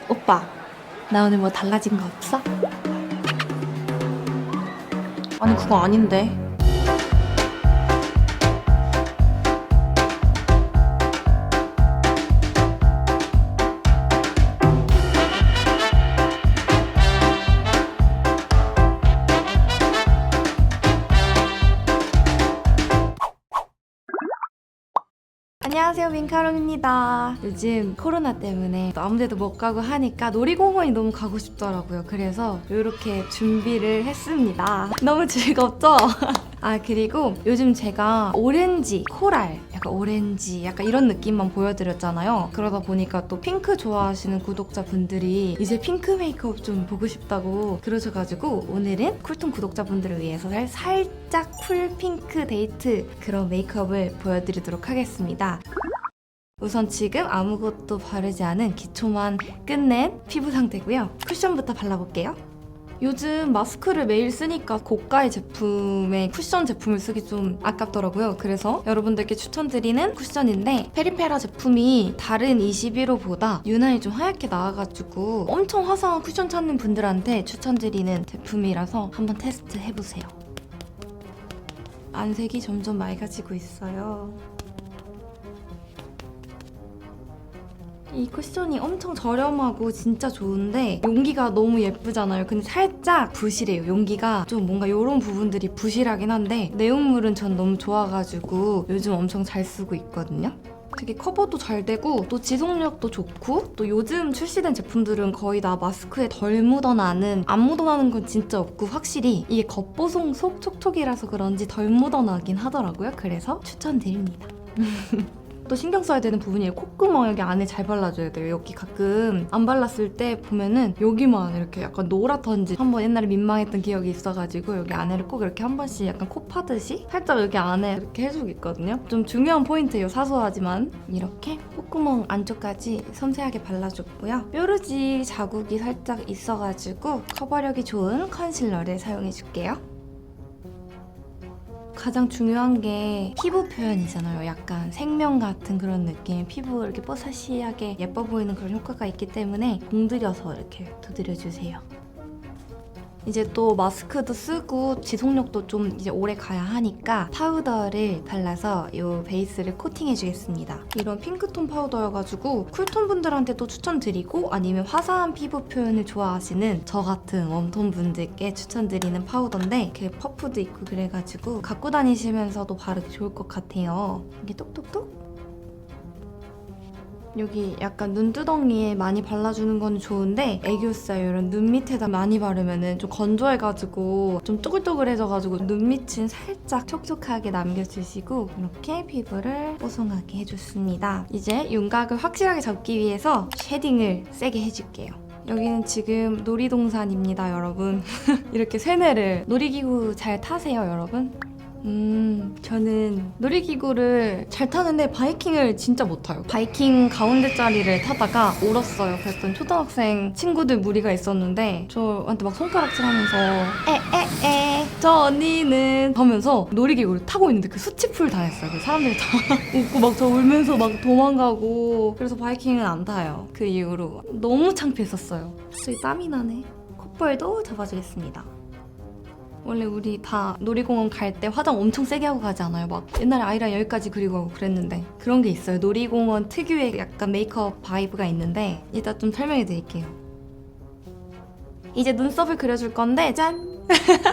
오빠, 나 오늘 뭐 달라진 거 없어? 아니 그거 아닌데. 안녕하세요, 민카롱입니다. 요즘 코로나 때문에 또 아무 데도 못 가고 하니까 놀이공원이 너무 가고 싶더라고요. 그래서 이렇게 준비를 했습니다. 너무 즐겁죠? 아, 그리고 요즘 제가 오렌지, 코랄, 약간 이런 느낌만 보여드렸잖아요. 그러다 보니까 또 핑크 좋아하시는 구독자분들이 이제 핑크 메이크업 좀 보고 싶다고 그러셔가지고 오늘은 쿨톤 구독자분들을 위해서 살짝 쿨 핑크 데이트 그런 메이크업을 보여드리도록 하겠습니다. 우선 지금 아무것도 바르지 않은 기초만 끝낸 피부 상태고요. 쿠션부터 발라볼게요. 요즘 마스크를 매일 쓰니까 고가의 제품의 쿠션 제품을 쓰기 좀 아깝더라고요. 그래서 여러분들께 추천드리는 쿠션인데 페리페라 제품이 다른 21호보다 유난히 좀 하얗게 나와가지고 엄청 화사한 쿠션 찾는 분들한테 추천드리는 제품이라서 한번 테스트 해보세요. 안색이 점점 맑아지고 있어요. 이 쿠션이 엄청 저렴하고 진짜 좋은데 용기가 너무 예쁘잖아요. 근데 살짝 부실해요. 용기가 좀 뭔가 이런 부분들이 부실하긴 한데 내용물은 전 너무 좋아가지고 요즘 엄청 잘 쓰고 있거든요. 되게 커버도 잘 되고 또 지속력도 좋고 또 요즘 출시된 제품들은 거의 다 마스크에 덜 묻어나는 안 묻어나는 건 진짜 없고 확실히 이게 겉보송 속 촉촉이라서 그런지 덜 묻어나긴 하더라고요. 그래서 추천드립니다. 또 신경 써야 되는 부분이 콧구멍 여기 안에 잘 발라줘야 돼요. 여기 가끔 안 발랐을 때 보면은 여기만 이렇게 약간 노랗던지 한번 옛날에 민망했던 기억이 있어가지고 여기 안에를 꼭 이렇게 한 번씩 약간 코 파듯이 살짝 여기 안에 이렇게 해주고 있거든요. 좀 중요한 포인트예요. 사소하지만 이렇게 콧구멍 안쪽까지 섬세하게 발라줬고요. 뾰루지 자국이 살짝 있어가지고 커버력이 좋은 컨실러를 사용해줄게요. 가장 중요한 게 피부 표현이잖아요. 약간 생명 같은 그런 느낌. 피부 이렇게 뽀사시하게 예뻐 보이는 그런 효과가 있기 때문에 공들여서 이렇게 두드려주세요. 이제 또 마스크도 쓰고 지속력도 좀 이제 오래 가야 하니까 파우더를 발라서 이 베이스를 코팅해주겠습니다. 이런 핑크톤 파우더여가지고 쿨톤 분들한테도 추천드리고 아니면 화사한 피부 표현을 좋아하시는 저 같은 웜톤 분들께 추천드리는 파우더인데 이렇게 퍼프도 있고 그래가지고 갖고 다니시면서도 바르기 좋을 것 같아요. 이게 똑똑똑 여기 약간 눈두덩이에 많이 발라주는 건 좋은데 애교살 이런 눈 밑에다 많이 바르면 좀 건조해가지고 좀 뚜글뚜글해져가지고 눈 밑은 살짝 촉촉하게 남겨주시고 이렇게 피부를 뽀송하게 해줬습니다. 이제 윤곽을 확실하게 잡기 위해서 쉐딩을 세게 해줄게요. 여기는 지금 놀이동산입니다, 여러분. 이렇게 세뇌를 놀이기구 잘 타세요, 여러분? 저는 놀이기구를 잘 타는데 바이킹을 진짜 못 타요. 바이킹 가운데 자리를 타다가 울었어요. 그랬더니 초등학생 친구들 무리가 있었는데 저한테 막 손가락질하면서 에에에 저 언니는 하면서 놀이기구를 타고 있는데 그 수치풀 다 했어요. 그 사람들이 다 웃고 막 저 울면서 막 도망가고 그래서 바이킹은 안 타요. 그 이후로 너무 창피했었어요. 저기 땀이 나네. 콧볼도 잡아주겠습니다. 원래 우리 다 놀이공원 갈 때 화장 엄청 세게 하고 가지 않아요? 막 옛날에 아이랑 여기까지 그리고 가고 그랬는데 그런 게 있어요. 놀이공원 특유의 약간 메이크업 바이브가 있는데 이따 좀 설명해 드릴게요. 이제 눈썹을 그려줄 건데 짠!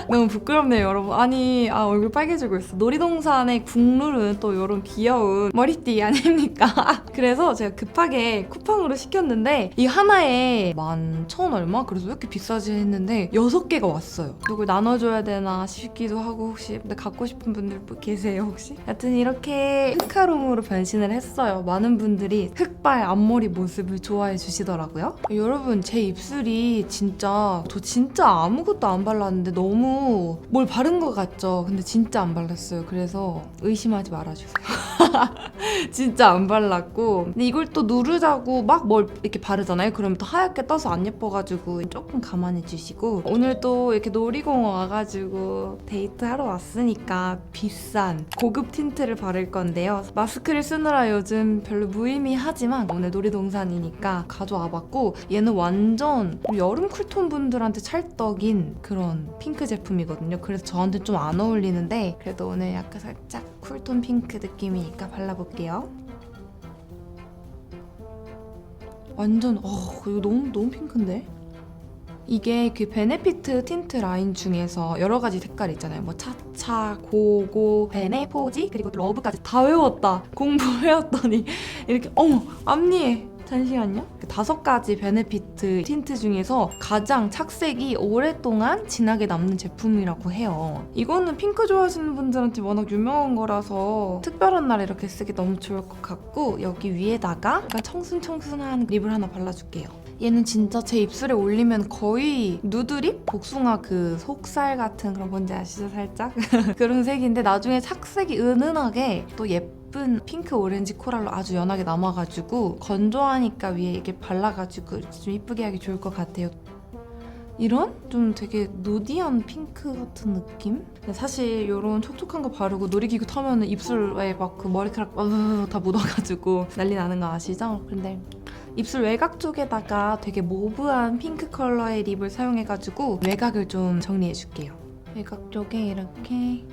너무 부끄럽네요, 여러분. 아니, 얼굴 빨개지고 있어. 놀이동산의 국룰은 또 이런 귀여운 머리띠 아닙니까? 그래서 제가 급하게 쿠팡으로 시켰는데 이 하나에 11,000 얼마? 그래서 왜 이렇게 비싸지 했는데 6개가 왔어요. 누굴 나눠줘야 되나 싶기도 하고 혹시 근데 갖고 싶은 분들 뭐 계세요, 혹시? 하여튼 이렇게 흑카롱으로 변신을 했어요. 많은 분들이 흑발 앞머리 모습을 좋아해 주시더라고요. 여러분, 제 입술이 저 진짜 아무것도 안 발랐는데 발랐는데 너무 뭘 바른 것 같죠? 근데 진짜 안 발랐어요. 그래서 의심하지 말아주세요. 진짜 안 발랐고, 근데 이걸 또 누르자고 막 뭘 이렇게 바르잖아요. 그러면 또 하얗게 떠서 안 예뻐가지고 조금 감안해 주시고, 오늘 또 이렇게 놀이공원 와가지고 데이트하러 왔으니까 비싼 고급 틴트를 바를 건데요. 마스크를 쓰느라 요즘 별로 무의미하지만 오늘 놀이동산이니까 가져와봤고, 얘는 완전 여름 쿨톤 분들한테 찰떡인 그런 핑크 제품이거든요. 그래서 저한테 좀 안 어울리는데 그래도 오늘 약간 살짝 쿨톤 핑크 느낌이니까 발라볼게요. 완전 이거 너무 핑크인데? 이게 그 베네피트 틴트 라인 중에서 여러 가지 색깔이 있잖아요. 뭐 차차, 고고, 베네, 포지, 그리고 러브까지 다 외웠다. 공부해왔더니 이렇게 앞니에 잠시만요. 5가지 베네피트 틴트 중에서 가장 착색이 오랫동안 진하게 남는 제품이라고 해요. 이거는 핑크 좋아하시는 분들한테 워낙 유명한 거라서 특별한 날에 이렇게 쓰기 너무 좋을 것 같고, 여기 위에다가 약간 청순청순한 립을 하나 발라줄게요. 얘는 진짜 제 입술에 올리면 거의 누드립? 복숭아 그 속살 같은 그런, 뭔지 아시죠? 살짝? 그런 색인데 나중에 착색이 은은하게 또 예쁜 핑크 오렌지 코랄로 아주 연하게 남아가지고 건조하니까 위에 이렇게 발라가지고 좀 이쁘게 하기 좋을 것 같아요. 이런 좀 되게 누디한 핑크 같은 느낌? 사실 이런 촉촉한 거 바르고 놀이기구 타면은 입술에 막 그 머리카락 다 묻어가지고 난리 나는 거 아시죠? 근데 입술 외곽 쪽에다가 되게 모브한 핑크 컬러의 립을 사용해가지고 외곽을 좀 정리해줄게요. 외곽 쪽에 이렇게.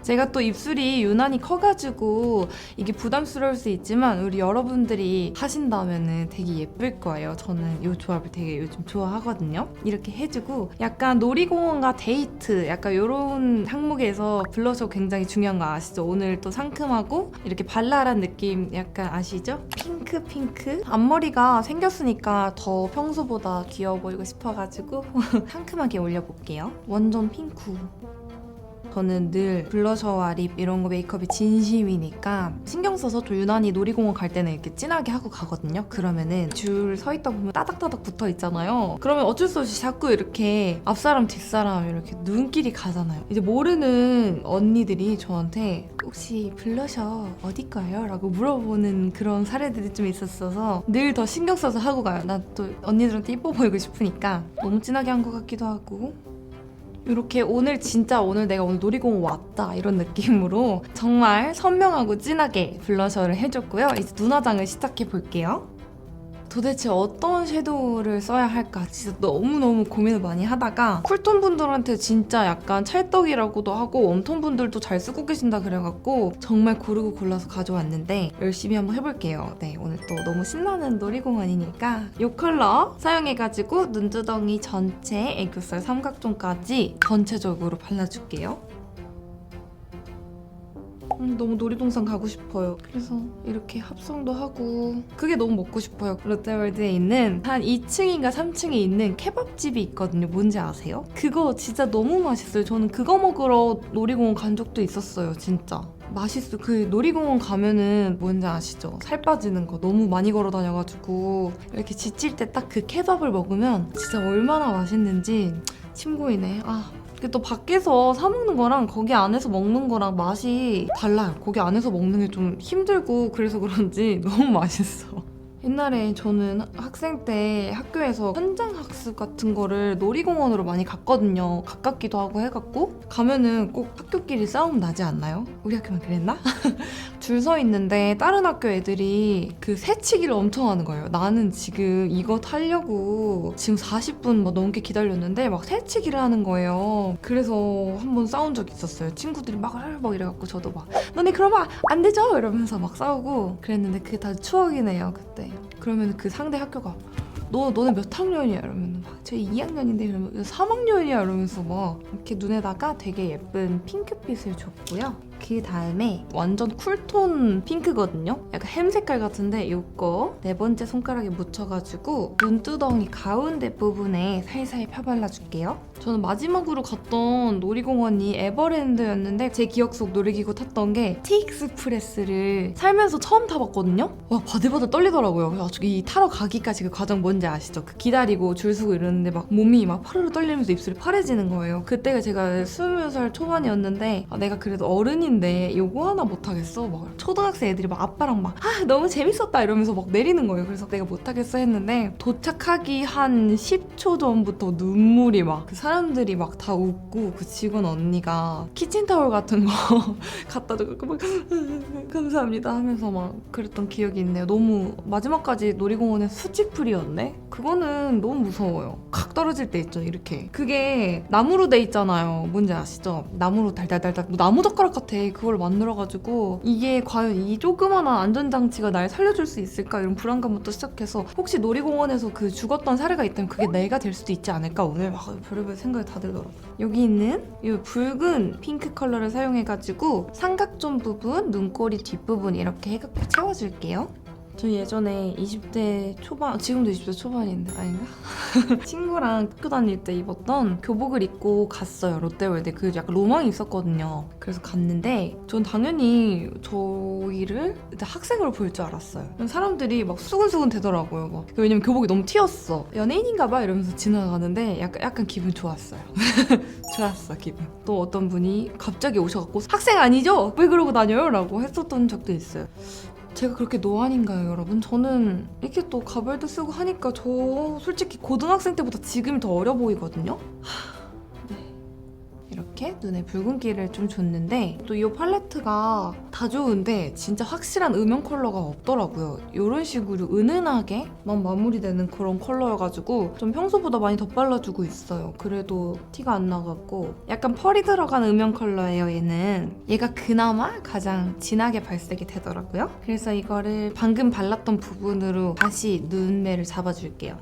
제가 또 입술이 유난히 커가지고 이게 부담스러울 수 있지만 우리 여러분들이 하신다면은 되게 예쁠 거예요. 저는 이 조합을 되게 요즘 좋아하거든요. 이렇게 해주고 약간 놀이공원과 데이트 약간 이런 항목에서 블러셔 굉장히 중요한 거 아시죠? 오늘 또 상큼하고 이렇게 발랄한 느낌 약간 아시죠? 핑크 앞머리가 생겼으니까 더 평소보다 귀여워 보이고 싶어가지고 상큼하게 올려볼게요. 완전 핑크. 저는 늘 블러셔와 립 이런 거 메이크업이 진심이니까 신경 써서 좀 유난히 놀이공원 갈 때는 이렇게 진하게 하고 가거든요. 그러면은 줄 서 있다 보면 따닥따닥 붙어 있잖아요. 그러면 어쩔 수 없이 자꾸 이렇게 앞사람 뒷사람 이렇게 눈길이 가잖아요. 이제 모르는 언니들이 저한테 혹시 블러셔 어디 거예요? 라고 물어보는 그런 사례들이 좀 있었어서 늘 더 신경 써서 하고 가요. 나 또 언니들한테 예뻐 보이고 싶으니까. 너무 진하게 한 것 같기도 하고. 이렇게 오늘 내가 오늘 놀이공원 왔다 이런 느낌으로 정말 선명하고 진하게 블러셔를 해줬고요. 이제 눈화장을 시작해 볼게요. 도대체 어떤 섀도우를 써야 할까 진짜 너무너무 고민을 많이 하다가 쿨톤 분들한테 진짜 약간 찰떡이라고도 하고 웜톤 분들도 잘 쓰고 계신다 그래갖고 정말 고르고 골라서 가져왔는데 열심히 한번 해볼게요. 네, 오늘 또 너무 신나는 놀이공원이니까 이 컬러 사용해가지고 눈두덩이 전체, 애교살 삼각존까지 전체적으로 발라줄게요. 너무 놀이동산 가고 싶어요. 그래서 이렇게 합성도 하고 그게 너무 먹고 싶어요. 롯데월드에 있는 한 2층인가 3층에 있는 케밥집이 있거든요. 뭔지 아세요? 그거 진짜 너무 맛있어요. 저는 그거 먹으러 놀이공원 간 적도 있었어요. 진짜 맛있어. 그 놀이공원 가면은 뭔지 아시죠? 살 빠지는 거 너무 많이 걸어 다녀가지고 이렇게 지칠 때 딱 그 케밥을 먹으면 진짜 얼마나 맛있는지 침 고이네. 또 밖에서 사 먹는 거랑 거기 안에서 먹는 거랑 맛이 달라요. 거기 안에서 먹는 게 좀 힘들고 그래서 그런지 너무 맛있어. 옛날에 저는 학생 때 학교에서 현장 학습 같은 거를 놀이공원으로 많이 갔거든요. 가깝기도 하고 해갖고 가면은 꼭 학교끼리 싸움 나지 않나요? 우리 학교만 그랬나? 줄 서 있는데 다른 학교 애들이 그 새치기를 엄청 하는 거예요. 나는 지금 이거 타려고 지금 40분 막 넘게 기다렸는데 막 새치기를 하는 거예요. 그래서 한번 싸운 적 있었어요. 친구들이 막 이래갖고 저도 막 너네 그러면 안 되죠? 이러면서 막 싸우고 그랬는데 그게 다 추억이네요. 그때. 그러면 그 상대 학교가 너네 몇 학년이야? 이러면 막 저희 2학년인데 이러면 3학년이야? 이러면서 막 이렇게 눈에다가 되게 예쁜 핑크빛을 줬고요. 그 다음에 완전 쿨톤 핑크거든요. 약간 햄 색깔 같은데 이거 네 번째 손가락에 묻혀가지고 눈두덩이 가운데 부분에 살살 펴발라줄게요. 저는 마지막으로 갔던 놀이공원이 에버랜드였는데 제 기억 속 놀이기구 탔던 게 티익스프레스를 살면서 처음 타봤거든요. 와, 바들바들 떨리더라고요. 그래서 이 타러 가기까지 그 과정 뭔지 아시죠? 그 기다리고 줄 서고 이러는데 막 몸이 막 파르르 떨리면서 입술이 파래지는 거예요. 그때가 제가 20살 초반이었는데 내가 그래도 어른인데 요거 하나 못하겠어? 막 초등학생 애들이 막 아빠랑 막 너무 재밌었다 이러면서 막 내리는 거예요. 그래서 내가 못하겠어 했는데 도착하기 한 10초 전부터 눈물이 막 그 사람들이 막 다 웃고 그 직원 언니가 키친타올 같은 거 갖다 주고 막 감사합니다 하면서 막 그랬던 기억이 있네요. 너무 마지막까지 놀이공원에서 수직풀이었네? 그거는 너무 무서워요. 칵 떨어질 때 있죠, 이렇게. 그게 나무로 돼 있잖아요. 뭔지 아시죠? 나무로 달달달달 나무젓가락 같아. 그걸 만들어가지고 이게 과연 이 조그만한 안전장치가 날 살려줄 수 있을까? 이런 불안감부터 시작해서 혹시 놀이공원에서 그 죽었던 사례가 있다면 그게 내가 될 수도 있지 않을까? 오늘 막 별의별 생각이 다 들더라고요. 여기 있는 이 붉은 핑크 컬러를 사용해가지고 삼각존 부분, 눈꼬리 뒷부분 이렇게 해갖고 채워줄게요. 저 예전에 20대 초반, 지금도 20대 초반인데 아닌가? 친구랑 학교 다닐 때 입었던 교복을 입고 갔어요, 롯데월드. 그 약간 로망이 있었거든요. 그래서 갔는데 전 당연히 저희를 학생으로 볼 줄 알았어요. 사람들이 막 수근수근 되더라고요. 막. 왜냐면 교복이 너무 튀었어. 연예인인가 봐 이러면서 지나가는데 약간 기분 좋았어요. 좋았어, 기분. 또 어떤 분이 갑자기 오셔갖고 학생 아니죠? 왜 그러고 다녀요? 라고 했었던 적도 있어요. 제가 그렇게 노안인가요, 여러분? 저는 이렇게 또 가발도 쓰고 하니까 저 솔직히 고등학생 때보다 지금이 더 어려 보이거든요? 네. 이렇게 눈에 붉은기를 좀 줬는데 또 이 팔레트가 다 좋은데 진짜 확실한 음영 컬러가 없더라고요. 이런 식으로 은은하게만 마무리되는 그런 컬러여가지고 좀 평소보다 많이 덧발라주고 있어요. 그래도 티가 안 나갖고 약간 펄이 들어간 음영 컬러예요, 얘는. 얘가 그나마 가장 진하게 발색이 되더라고요. 그래서 이거를 방금 발랐던 부분으로 다시 눈매를 잡아줄게요.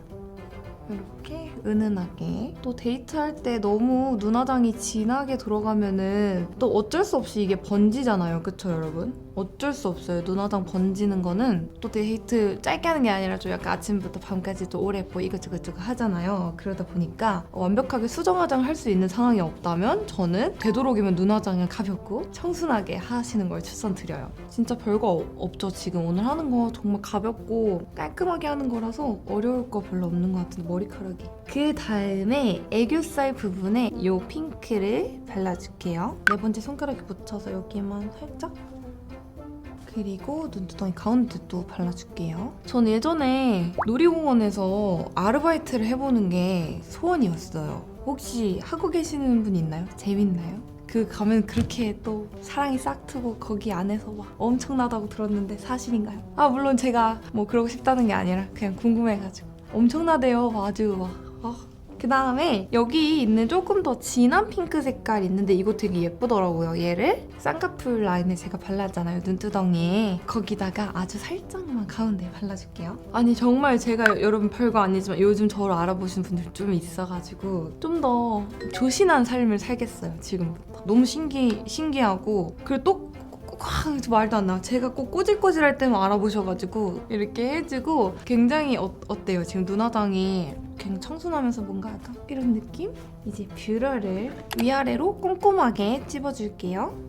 이렇게 은은하게. 또 데이트할 때 너무 눈화장이 진하게 들어가면은 또 어쩔 수 없이 이게 번지잖아요, 그쵸 여러분? 어쩔 수 없어요. 눈화장 번지는 거는 또 데이트 짧게 하는 게 아니라 좀 약간 아침부터 밤까지 또 오래 뭐 이것저것 하잖아요. 그러다 보니까 완벽하게 수정 화장을 할 수 있는 상황이 없다면 저는 되도록이면 눈화장을 가볍고 청순하게 하시는 걸 추천드려요. 진짜 별거 없죠. 지금 오늘 하는 거 정말 가볍고 깔끔하게 하는 거라서 어려울 거 별로 없는 것 같은데, 머리카락이. 그 다음에 애교살 부분에 이 핑크를 발라줄게요. 네 번째 손가락에 묻혀서 여기만 살짝. 그리고 눈두덩이 가운데 또 발라줄게요. 전 예전에 놀이공원에서 아르바이트를 해보는 게 소원이었어요. 혹시 하고 계시는 분 있나요? 재밌나요? 그 가면 그렇게 또 사랑이 싹 트고 거기 안에서 막 엄청나다고 들었는데 사실인가요? 물론 제가 뭐 그러고 싶다는 게 아니라 그냥 궁금해가지고. 엄청나대요. 아주 막. 그 다음에 여기 있는 조금 더 진한 핑크 색깔 있는데 이거 되게 예쁘더라고요. 얘를 쌍꺼풀 라인에 제가 발랐잖아요, 눈두덩이에. 거기다가 아주 살짝만 가운데 발라줄게요. 아니 정말 제가 여러분 별거 아니지만 요즘 저를 알아보시는 분들 좀 있어가지고 좀 더 조신한 삶을 살겠어요, 지금부터. 너무 신기하고. 그리고 또 말도 안 나와. 제가 꼭 꼬질꼬질할 때만 알아보셔가지고 이렇게 해주고 굉장히 어때요? 지금 눈화장이 굉장히 청순하면서 뭔가 약간 이런 느낌? 이제 뷰러를 위아래로 꼼꼼하게 찝어줄게요.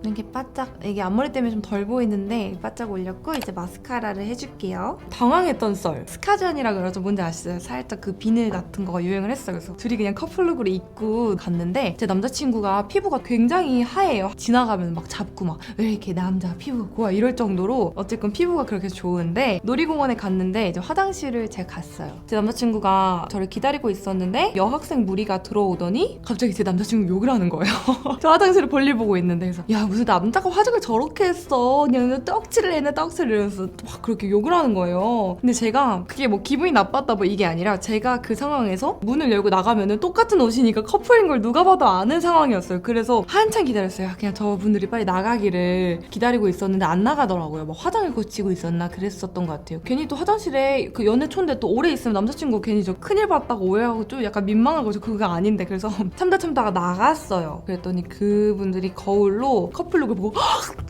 이렇게 바짝, 이게 앞머리 때문에 좀 덜 보이는데 바짝 올렸고 이제 마스카라를 해줄게요. 당황했던 썰. 스카전이라 그러죠. 뭔지 아시죠? 살짝 그 비늘 같은 거가 유행을 했어요. 그래서 둘이 그냥 커플룩으로 입고 갔는데 제 남자친구가 피부가 굉장히 하얘요. 지나가면 막 잡고 막 왜 이렇게 남자 피부가 고와 이럴 정도로 어쨌건 피부가 그렇게 좋은데 놀이공원에 갔는데 이제 화장실을 제가 갔어요. 제 남자친구가 저를 기다리고 있었는데 여학생 무리가 들어오더니 갑자기 제 남자친구 욕을 하는 거예요. 저 화장실을 볼일 보고 있는데 그래서 야 무슨 남자가 화장을 저렇게 했어, 그냥 떡칠을 해네 떡칠을, 이러면서 막 그렇게 욕을 하는 거예요. 근데 제가 그게 뭐 기분이 나빴다 뭐 이게 아니라, 제가 그 상황에서 문을 열고 나가면은 똑같은 옷이니까 커플인 걸 누가 봐도 아는 상황이었어요. 그래서 한참 기다렸어요. 그냥 저분들이 빨리 나가기를 기다리고 있었는데 안 나가더라고요. 막 화장을 고치고 있었나 그랬었던 것 같아요. 괜히 또 화장실에 그 연애 초인데 또 오래 있으면 남자친구 괜히 저 큰일 봤다고 오해하고 좀 약간 민망한 거죠. 그거 아닌데. 그래서 참다가 나갔어요. 그랬더니 그분들이 거울로 커플룩을 보고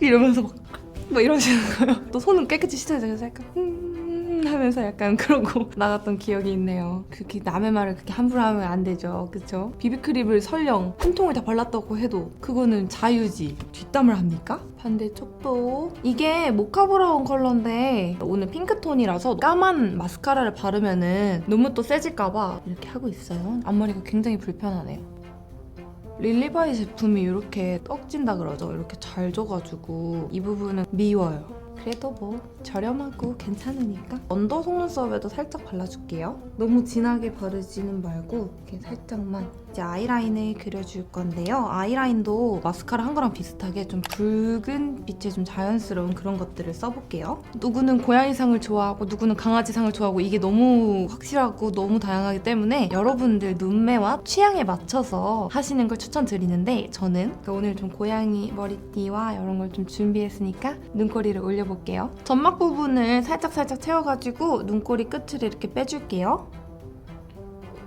이러면서 막 이러시는 거예요. 또 손은 깨끗이 씻어야돼서 약간 하면서 약간 그러고 나갔던 기억이 있네요. 그렇게 남의 말을 그렇게 함부로 하면 안 되죠. 그쵸? 비비크림을 설령 한 통을 다 발랐다고 해도 그거는 자유지. 뒷담을 합니까? 반대쪽도 이게 모카 브라운 컬러인데 오늘 핑크톤이라서 까만 마스카라를 바르면은 너무 또 세질까봐 이렇게 하고 있어요. 앞머리가 굉장히 불편하네요. 릴리바이 제품이 이렇게 떡진다 그러죠. 이렇게 잘 져가지고 이 부분은 미워요. 그래도 뭐 저렴하고 괜찮으니까. 언더 속눈썹에도 살짝 발라줄게요. 너무 진하게 바르지는 말고 이렇게 살짝만. 이제 아이라인을 그려줄 건데요. 아이라인도 마스카라 한 거랑 비슷하게 좀 붉은 빛의 좀 자연스러운 그런 것들을 써볼게요. 누구는 고양이상을 좋아하고 누구는 강아지상을 좋아하고 이게 너무 확실하고 너무 다양하기 때문에 여러분들 눈매와 취향에 맞춰서 하시는 걸 추천드리는데, 저는 오늘 좀 고양이 머리띠와 이런 걸 좀 준비했으니까 눈꼬리를 올려볼게요. 점막 부분을 살짝 채워가지고 눈꼬리 끝을 이렇게 빼줄게요.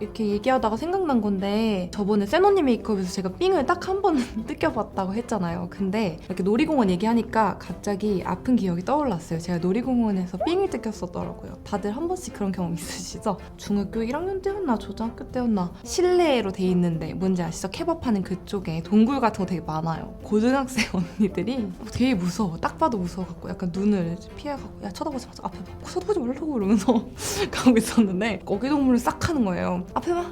이렇게 얘기하다가 생각난 건데, 저번에 세노니 메이크업에서 제가 삥을 딱 한 번 뜯겨봤다고 했잖아요. 근데 이렇게 놀이공원 얘기하니까 갑자기 아픈 기억이 떠올랐어요. 제가 놀이공원에서 삥을 뜯겼었더라고요. 다들 한 번씩 그런 경험 있으시죠? 중학교 1학년 때였나 초등학교 때였나 실내로 돼 있는데 뭔지 아시죠? 케밥하는 그쪽에 동굴 같은 거 되게 많아요. 고등학생 언니들이 되게 무서워. 딱 봐도 무서워갖고 약간 눈을 피해가고 야 쳐다보지 마, 앞에 봐, 쳐다보지 말라고 이러면서 가고 있었는데 거기 동물을 싹 하는 거예요. 앞에 봐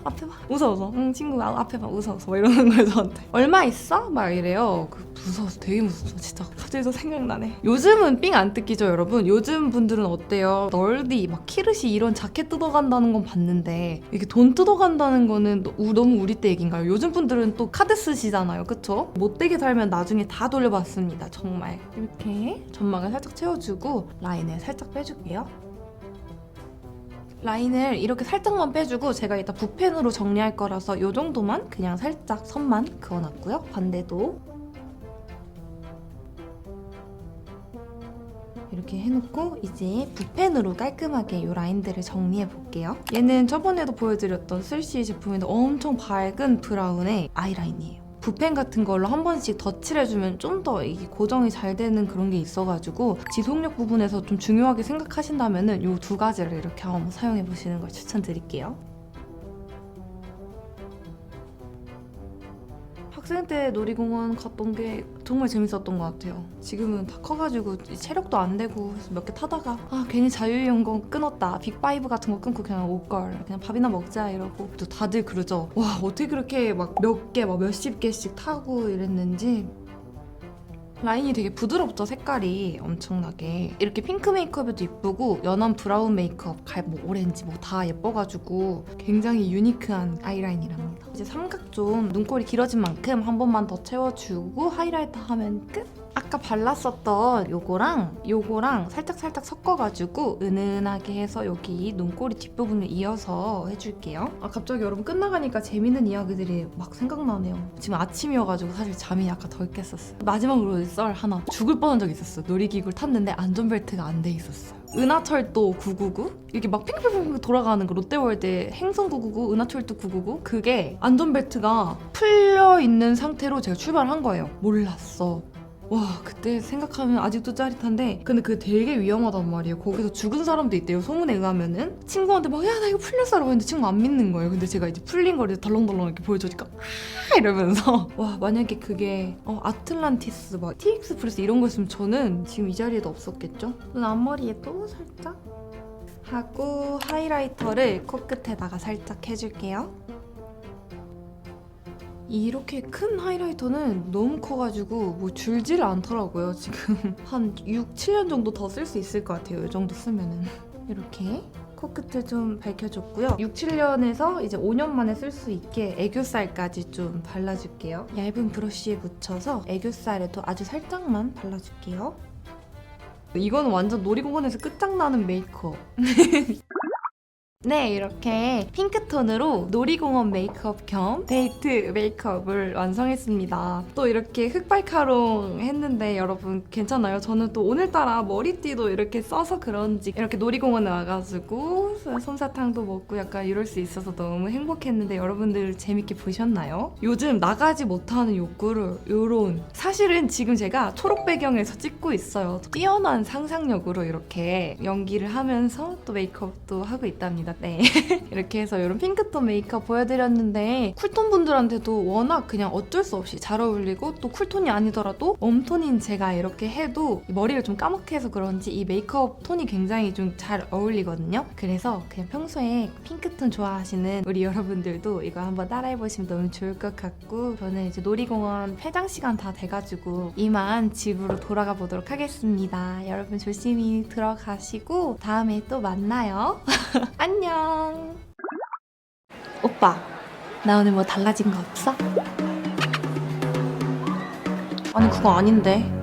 무서워서. 응 친구 앞에 봐 무서워서 막 이러는 거예요 저한테. 얼마 있어? 막 이래요. 무서워서 되게 무서워서 진짜 갑자기 또 생각나네. 요즘은 삥 안 뜯기죠 여러분? 요즘 분들은 어때요? 널디 막 키르시 이런 자켓 뜯어간다는 건 봤는데 이게 돈 뜯어간다는 거는 너무 우리 때 얘기인가요? 요즘 분들은 또 카드 쓰시잖아요, 그쵸? 못되게 살면 나중에 다 돌려받습니다. 정말. 이렇게 점막을 살짝 채워주고 라인을 살짝 빼줄게요. 라인을 이렇게 살짝만 빼주고, 제가 이따 붓펜으로 정리할 거라서 이 정도만 그냥 살짝 선만 그어놨고요. 반대도 이렇게 해놓고 이제 붓펜으로 깔끔하게 이 라인들을 정리해 볼게요. 얘는 저번에도 보여드렸던 슬시 제품인데 엄청 밝은 브라운의 아이라인이에요. 붓펜 같은 걸로 한 번씩 덧칠해주면 좀 더 이게 고정이 잘 되는 그런 게 있어가지고 지속력 부분에서 좀 중요하게 생각하신다면은 이 두 가지를 이렇게 한번 사용해 보시는 걸 추천드릴게요. 학생 때 놀이공원 갔던 게 정말 재밌었던 것 같아요. 지금은 다 커가지고 체력도 안 되고 몇 개 타다가 괜히 자유이용권 끊었다, 빅5 같은 거 끊고 그냥 올걸, 그냥 밥이나 먹자 이러고. 또 다들 그러죠. 와 어떻게 그렇게 막 몇 개, 막 몇십 개씩 타고 이랬는지. 라인이 되게 부드럽죠, 색깔이 엄청나게. 이렇게 핑크 메이크업에도 이쁘고 연한 브라운 메이크업, 뭐 오렌지 뭐 다 예뻐가지고 굉장히 유니크한 아이라인이랍니다. 이제 삼각 좀 눈꼬리 길어진 만큼 한 번만 더 채워주고 하이라이터 하면 끝! 아까 발랐었던 요거랑 살짝 섞어가지고 은은하게 해서 여기 눈꼬리 뒷부분을 이어서 해줄게요. 갑자기 여러분 끝나가니까 재밌는 이야기들이 막 생각나네요. 지금 아침이어가지고 사실 잠이 약간 덜 깼었어요. 마지막으로 썰 하나. 죽을 뻔한 적이 있었어. 놀이기구를 탔는데 안전벨트가 안 돼 있었어요. 은하철도 999? 이게 막 핑크핑크 돌아가는 거, 롯데월드 행성 999, 은하철도 999? 그게 안전벨트가 풀려있는 상태로 제가 출발한 거예요. 몰랐어. 와 그때 생각하면 아직도 짜릿한데, 근데 그게 되게 위험하단 말이에요. 거기서 죽은 사람도 있대요, 소문에 의하면은. 친구한테 막 야 나 이거 풀렸어 라고 했는데 친구가 안 믿는 거예요. 근데 제가 이제 풀린 거를 덜렁덜렁 이렇게 보여주니까 이러면서 와 만약에 그게 아틀란티스 막 티익스프레스 이런 거였으면 저는 지금 이 자리에도 없었겠죠. 눈 앞머리에 또 살짝 하고 하이라이터를 코끝에다가 살짝 해줄게요. 이렇게 큰 하이라이터는 너무 커가지고 뭐 줄지를 않더라고요. 지금 한 6, 7년 정도 더 쓸 수 있을 것 같아요. 이 정도 쓰면은. 이렇게 코끝을 좀 밝혀줬고요. 6, 7년에서 이제 5년 만에 쓸 수 있게 애교살까지 좀 발라줄게요. 얇은 브러쉬에 묻혀서 애교살에도 아주 살짝만 발라줄게요. 이거는 완전 놀이공원에서 끝장나는 메이크업. 네, 이렇게 핑크톤으로 놀이공원 메이크업 겸 데이트 메이크업을 완성했습니다. 또 이렇게 흑발카롱 했는데 여러분 괜찮아요? 저는 또 오늘따라 머리띠도 이렇게 써서 그런지 이렇게 놀이공원에 와가지고 솜사탕도 먹고 약간 이럴 수 있어서 너무 행복했는데 여러분들 재밌게 보셨나요? 요즘 나가지 못하는 욕구를 요런 사실은 지금 제가 초록 배경에서 찍고 있어요. 뛰어난 상상력으로 이렇게 연기를 하면서 또 메이크업도 하고 있답니다. 네. 이렇게 해서 이런 핑크톤 메이크업 보여드렸는데 쿨톤 분들한테도 워낙 그냥 어쩔 수 없이 잘 어울리고 또 쿨톤이 아니더라도 웜톤인 제가 이렇게 해도 머리를 좀 까맣게 해서 그런지 이 메이크업 톤이 굉장히 좀 잘 어울리거든요. 그래서 그냥 평소에 핑크톤 좋아하시는 우리 여러분들도 이거 한번 따라해보시면 너무 좋을 것 같고 저는 이제 놀이공원 폐장 시간 다 돼가지고 이만 집으로 돌아가 보도록 하겠습니다. 여러분 조심히 들어가시고 다음에 또 만나요. 안녕. 오빠, 나 오늘 뭐 달라진 거 없어? 아니, 그거 아닌데.